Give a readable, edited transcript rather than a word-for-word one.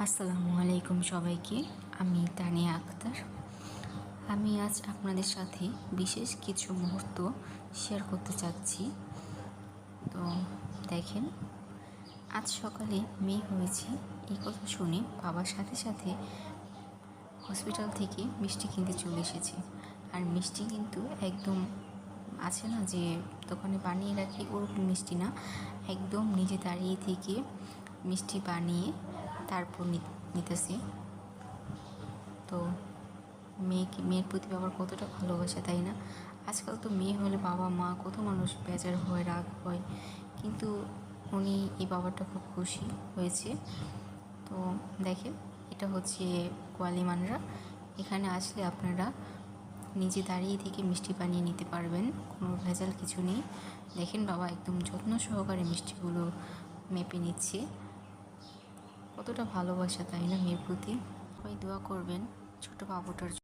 আসসালামু আলাইকুম সবাইকে। আমি তানিয়া আক্তার। আমি আজ আপনাদের সাথে বিশেষ কিছু মুহূর্ত শেয়ার করতে চাচ্ছি। তো দেখেন, আজ সকালে মেয়ে হয়েছে এই কথা শুনে বাবার সাথে সাথে হসপিটাল থেকে মিষ্টি কিনতে চলে এসেছে। আর মিষ্টি কিন্তু একদম আছে না যে দোকানে বানিয়ে রাখি ওরকম মিষ্টি না, একদম নিজে দাঁড়িয়ে থেকে মিষ্টি বানিয়ে তারপর নিতেছে। তো মেয়ের প্রতি বাবার কতটা ভালোবাসা, তাই না? আজকাল তো মেয়ে হলে বাবা মা কত মানুষ বেজার হয়, রাগ হয়, কিন্তু উনি এই বাবাটা খুব খুশি হয়েছে। তো দেখেন, এটা হচ্ছে কোয়ালিমানরা। এখানে আসলে আপনারা নিজে দাঁড়িয়ে থেকে মিষ্টি বানিয়ে নিতে পারবেন, কোনো ভেজাল কিছু নেই। দেখেন, বাবা একদম যত্ন সহকারে মিষ্টিগুলো মেপে নিচ্ছে। কতটা ভালোবাসা, তাই না মেয়ের প্রতি? সবাই দোয়া করবেন ছোট বাবুটার জন্য।